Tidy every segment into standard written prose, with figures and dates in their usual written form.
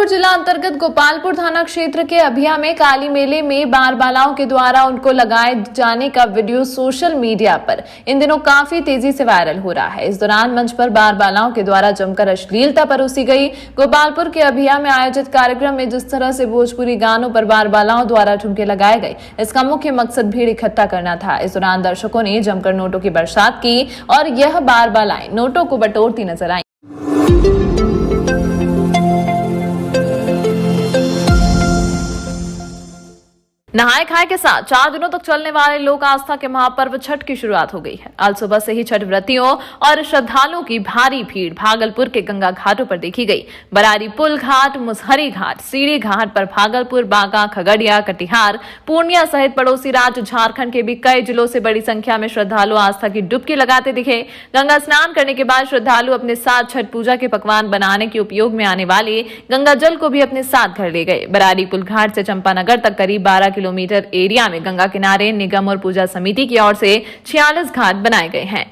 भागलपुर जिला अंतर्गत गोपालपुर थाना क्षेत्र के अभिया में काली मेले में बार बालाओं के द्वारा उनको लगाए जाने का वीडियो सोशल मीडिया पर इन दिनों काफी तेजी से वायरल हो रहा है। इस दौरान मंच पर बार बालाओं के द्वारा जमकर अश्लीलता परोसी गई। गोपालपुर के अभिया में आयोजित कार्यक्रम में जिस तरह से भोजपुरी गानों पर बार बालाओं द्वारा ठुमके लगाए गए, इसका मुख्य मकसद भीड़ इकट्ठा करना था। इस दौरान दर्शकों ने जमकर नोटों की बरसात की और यह बार बालाएं नोटों को बटोरती नजर आई। नहाए खाए के साथ 4 दिनों तक चलने वाले लोक आस्था के महापर्व छठ की शुरुआत हो गई है। आज सुबह से ही छठ व्रतियों और श्रद्धालुओं की भारी भीड़ भागलपुर के गंगा घाटों पर देखी गई। बरारी पुल घाट, मुसहरी घाट, सीढ़ी घाट पर भागलपुर, बांका, खगड़िया, कटिहार, पूर्णिया सहित पड़ोसी राज्य झारखंड के भी कई जिलों से बड़ी संख्या में श्रद्धालु आस्था की डुबकी लगाते दिखे। गंगा स्नान करने के बाद श्रद्धालु अपने साथ छठ पूजा के पकवान बनाने के उपयोग में आने वाले गंगा जल को भी अपने साथ घर ले गए। बरारी पुल घाट से चंपानगर तक करीब 12 किलोमीटर एरिया में गंगा किनारे निगम और पूजा समिति की ओर से 46 घाट बनाए गए हैं।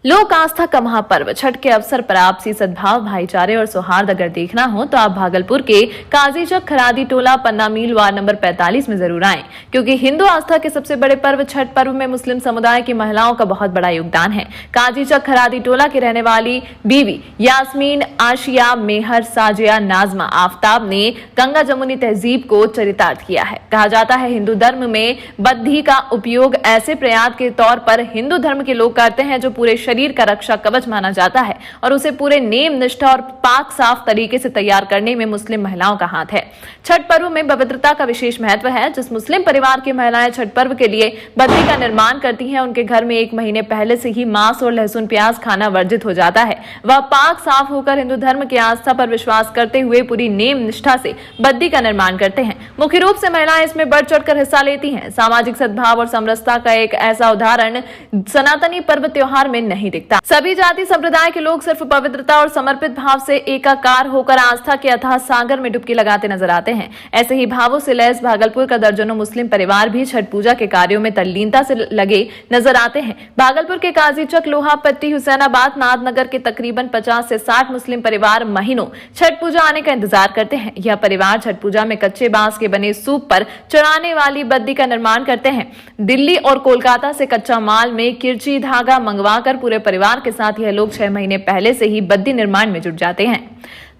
लोक आस्था का महापर्व छठ के अवसर पर आपसी सद्भाव, भाईचारे और सौहार्द अगर देखना हो तो आप भागलपुर के काजीचक खरादी टोला, पन्ना मील, वार्ड नंबर 45 में जरूर आएं, क्योंकि हिंदू आस्था के सबसे बड़े पर्व छठ पर्व में मुस्लिम समुदाय की महिलाओं का बहुत बड़ा योगदान है। काजीचक खरादी टोला की रहने वाली बीवी यास्मीन, आशिया, मेहर, साजिया, नाजमा, आफ्ताब ने गंगा जमुनी तहजीब को चरितार्थ किया है। कहा जाता है हिंदू धर्म में बद्धी का उपयोग ऐसे प्रयास के तौर पर हिंदू धर्म के लोग करते हैं जो पूरे शरीर का रक्षा कवच माना जाता है और उसे पूरे नेम, निष्ठा और पाक साफ तरीके से तैयार करने में मुस्लिम महिलाओं का हाथ है। छठ पर्व में पवित्रता का विशेष महत्व है। जिस मुस्लिम परिवार की महिलाएं छठ पर्व के लिए बद्धी का निर्माण करती हैं, उनके घर में 1 महीने पहले से ही मांस और लहसुन प्याज खाना वर्जित हो जाता है। वह पाक साफ होकर हिंदू धर्म की आस्था पर विश्वास करते हुए पूरी नेम निष्ठा से बद्धी का निर्माण करते हैं। मुख्य रूप से महिलाएं इसमें बढ़ चढ़कर हिस्सा लेती हैं। सामाजिक सद्भाव और समरसता का एक ऐसा उदाहरण सनातनी पर्व त्योहार में नहीं दिखता। सभी जाति संप्रदाय के लोग सिर्फ पवित्रता और समर्पित भाव से एकाकार होकर आस्था के अथाह सागर में डुबकी लगाते नजर आते हैं। ऐसे ही भावों से लैस भागलपुर का दर्जनों मुस्लिम परिवार भी छठ पूजा के कार्यों में तल्लीनता से लगे नजर आते हैं। भागलपुर के काजीचक, लोहा पट्टी, हुसैनाबाद, नाथनगर के तकरीबन 50 से 60 मुस्लिम परिवार महीनों छठ पूजा आने का इंतजार करते हैं। यह परिवार छठ पूजा में कच्चे बांस के बने सूप पर चढ़ाने वाली बद्दी का निर्माण करते हैं। दिल्ली और कोलकाता से कच्चा माल में किरची धागा मंगवाकर पूरे परिवार के साथ यह लोग 6 महीने पहले से ही बद्दी निर्माण में जुट जाते हैं।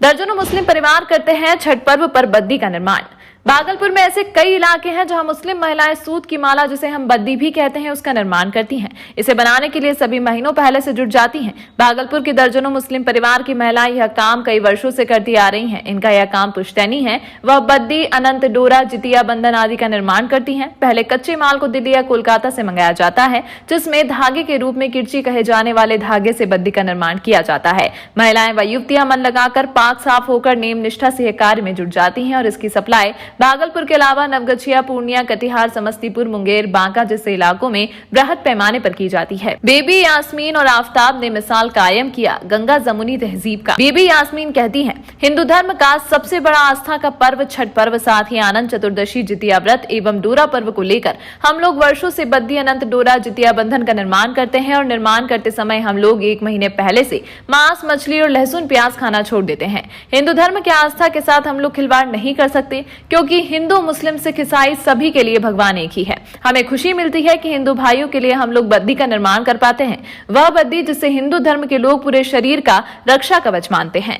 दर्जनों मुस्लिम परिवार करते हैं छठ पर्व पर बद्दी का निर्माण। भागलपुर में ऐसे कई इलाके हैं जहां मुस्लिम महिलाएं सूत की माला, जिसे हम बद्दी भी कहते हैं, उसका निर्माण करती हैं। इसे बनाने के लिए सभी महीनों पहले से जुट जाती हैं। भागलपुर के दर्जनों मुस्लिम परिवार की महिलाएं यह काम कई वर्षों से करती आ रही हैं। इनका यह काम पुश्तैनी है। वह बद्दी, अनंत डोरा, जितिया बंधन आदि का निर्माण करती हैं। पहले कच्चे माल को दिल्ली या कोलकाता से मंगाया जाता है, जिसमें धागे के रूप में किरची कहे जाने वाले धागे से बद्दी का निर्माण किया जाता है। महिलाएं व युवतियां मन लगाकर पाक साफ होकर नेम निष्ठा से यह कार्य में जुट जाती हैं और इसकी सप्लाई भागलपुर के अलावा नवगछिया, पूर्णिया, कटिहार, समस्तीपुर, मुंगेर, बांका जैसे इलाकों में बृहद पैमाने पर की जाती है। बेबी यास्मीन और आफ्ताब ने मिसाल कायम किया गंगा जमुनी तहजीब का। बेबी यास्मीन कहती हैं, हिंदू धर्म का सबसे बड़ा आस्था का पर्व छठ पर्व, साथ ही आनंद चतुर्दशी, जितिया व्रत एवं डोरा पर्व को लेकर हम लोग वर्षों से बद्दी, अनंत डोरा, जितिया बंधन का निर्माण करते हैं और निर्माण करते समय हम लोग 1 महीने पहले से मांस, मछली और लहसुन प्याज खाना छोड़ देते हैं। हिंदू धर्म की आस्था के साथ हम लोग खिलवाड़ नहीं कर सकते, क्योंकि हिंदू, मुस्लिम, सिख, ईसाई सभी के लिए भगवान एक ही है। हमें खुशी मिलती है कि हिंदू भाइयों के लिए हम लोग बद्दी का निर्माण कर पाते हैं। वह बद्दी जिसे हिंदू धर्म के लोग पूरे शरीर का रक्षा कवच मानते हैं।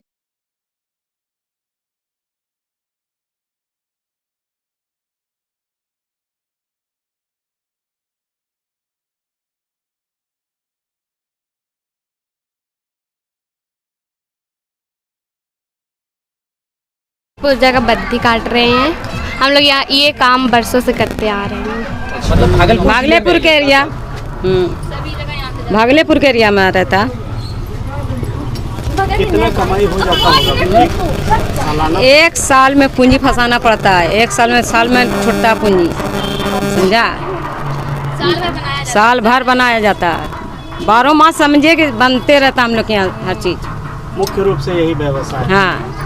पूजा का बद्दी काट रहे हैं हम लोग। यहाँ ये काम बरसों से करते आ रहे हैं। मतलब भागलपुर के एरिया, भागलपुर के एरिया में रहता। कितना कमाई हो जाता होगा? एक साल में पूंजी फंसाना पड़ता है। एक साल में छुटता पूंजी, समझा? साल भर बनाया जाता है। 12 मास समझे कि बनते रहता हम लोग के यहाँ हर चीज। मुख्य रूप से यही व्यवसाय। हाँ।